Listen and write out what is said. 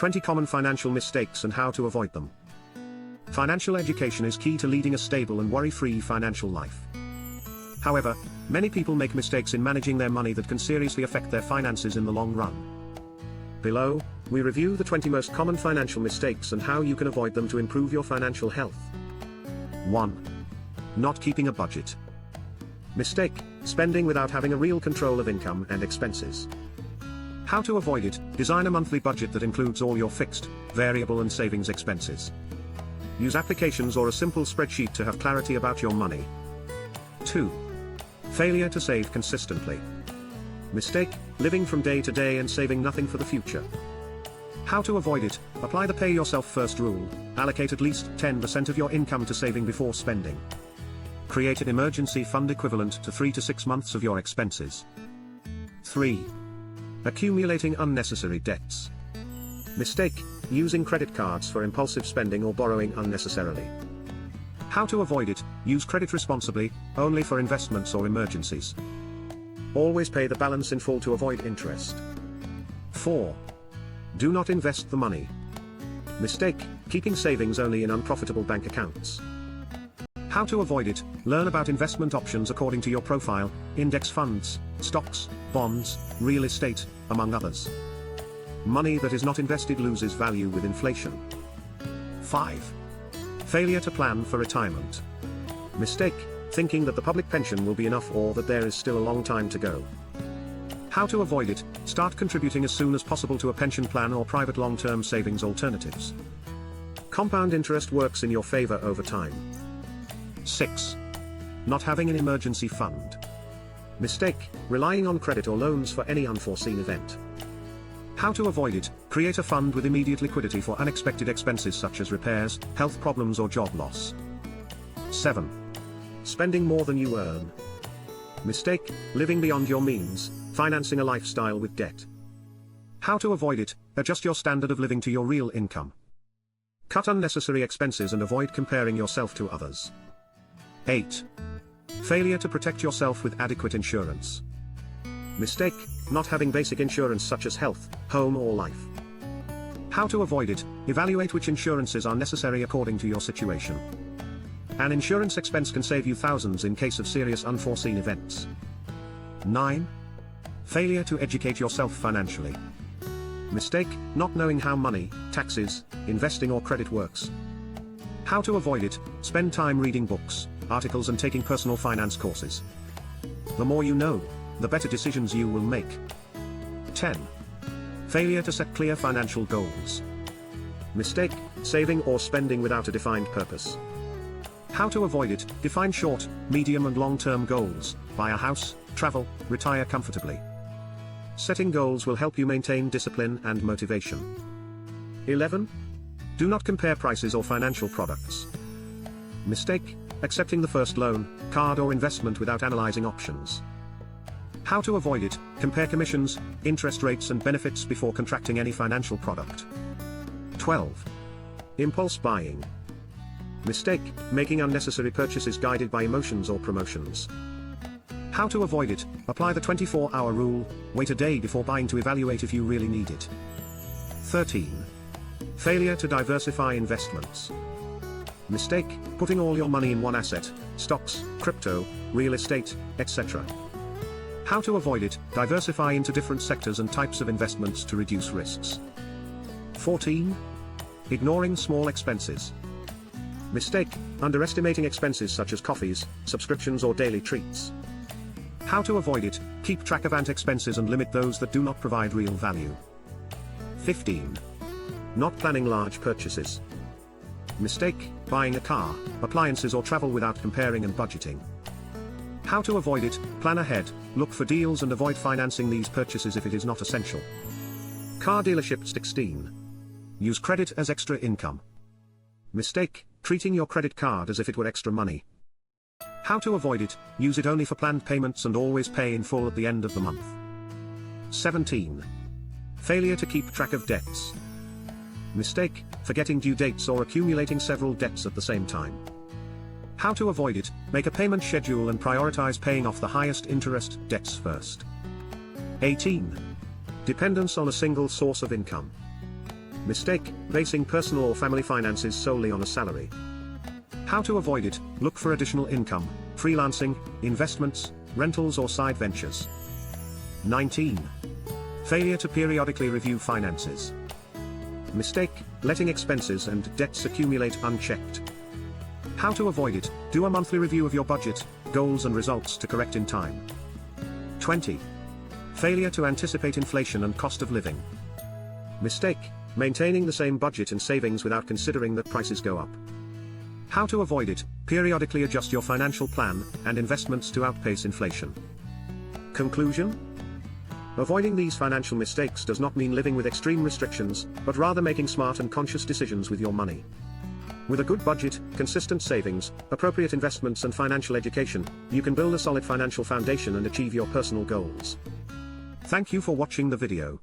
20 common financial mistakes and how to avoid them. Financial education is key to leading a stable and worry-free financial life. However, many people make mistakes in managing their money that can seriously affect their finances in the long run. Below, we review the 20 most common financial mistakes and how you can avoid them to improve your financial health. 1. Not keeping a budget. Mistake: spending without having a real control of income and expenses. How to avoid it: design a monthly budget that includes all your fixed, variable and savings expenses. Use applications or a simple spreadsheet to have clarity about your money. 2. Failure to save consistently. Mistake: living from day to day and saving nothing for the future. How to avoid it: apply the pay yourself first rule, allocate at least 10% of your income to saving before spending. Create an emergency fund equivalent to 3 to 6 months of your expenses. 3. Accumulating unnecessary debts. Mistake: using credit cards for impulsive spending or borrowing unnecessarily. How to avoid it: use credit responsibly, only for investments or emergencies. Always pay the balance in full to avoid interest. 4. Do not invest the money. Mistake: keeping savings only in unprofitable bank accounts. How to avoid it: learn about investment options according to your profile, index funds, stocks, bonds, real estate, among others. Money that is not invested loses value with inflation. 5. Failure to plan for retirement. Mistake: thinking that the public pension will be enough or that there is still a long time to go. How to avoid it: start contributing as soon as possible to a pension plan or private long-term savings alternatives. Compound interest works in your favor over time. 6. Not having an emergency fund. Mistake: relying on credit or loans for any unforeseen event. How to avoid it: create a fund with immediate liquidity for unexpected expenses such as repairs, health problems or job loss. 7. Spending more than you earn. Mistake: living beyond your means, financing a lifestyle with debt. How to avoid it: adjust your standard of living to your real income. Cut unnecessary expenses and avoid comparing yourself to others. 8. Failure to protect yourself with adequate insurance. Mistake: not having basic insurance such as health, home or life. How to avoid it: evaluate which insurances are necessary according to your situation. An insurance expense can save you thousands in case of serious unforeseen events. 9. Failure to educate yourself financially. Mistake: not knowing how money, taxes, investing or credit works. How to avoid it: spend time reading books, articles and taking personal finance courses. The more you know, the better decisions you will make. 10. Failure to set clear financial goals. Mistake: saving or spending without a defined purpose. How to avoid it: define short, medium and long-term goals, buy a house, travel, retire comfortably. Setting goals will help you maintain discipline and motivation. 11. Do not compare prices or financial products. Mistake: accepting the first loan, card or investment without analyzing options. How to avoid it: compare commissions, interest rates and benefits before contracting any financial product. 12. Impulse buying. Mistake: making unnecessary purchases guided by emotions or promotions. How to avoid it: apply the 24-hour rule, wait a day before buying to evaluate if you really need it. 13. Failure to diversify investments. Mistake: putting all your money in one asset, stocks, crypto, real estate, etc. How to avoid it: diversify into different sectors and types of investments to reduce risks. 14. Ignoring small expenses. Mistake: underestimating expenses such as coffees, subscriptions or daily treats. How to avoid it: keep track of expenses and limit those that do not provide real value. 15. Not planning large purchases. Mistake: buying a car, appliances or travel without comparing and budgeting. How to avoid it: plan ahead, look for deals and avoid financing these purchases if it is not essential. Car dealership. 16. Use credit as extra income. Mistake: treating your credit card as if it were extra money. How to avoid it: use it only for planned payments and always pay in full at the end of the month. 17. Failure to keep track of debts. Mistake: forgetting due dates or accumulating several debts at the same time. How to avoid it: make a payment schedule and prioritize paying off the highest interest debts first. 18. Dependence on a single source of income. Mistake, basing personal or family finances solely on a salary. How to avoid it: look for additional income, freelancing, investments, rentals or side ventures. 19. Failure to periodically review finances. Mistake, letting expenses and debts accumulate unchecked. How to avoid it: do a monthly review of your budget, goals and results to correct in time. 20. Failure to anticipate inflation and cost of living. Mistake, maintaining the same budget and savings without considering that prices go up. How to avoid it: periodically adjust your financial plan and investments to outpace inflation. Conclusion: avoiding these financial mistakes does not mean living with extreme restrictions, but rather making smart and conscious decisions with your money. With a good budget, consistent savings, appropriate investments and financial education, you can build a solid financial foundation and achieve your personal goals. Thank you for watching the video.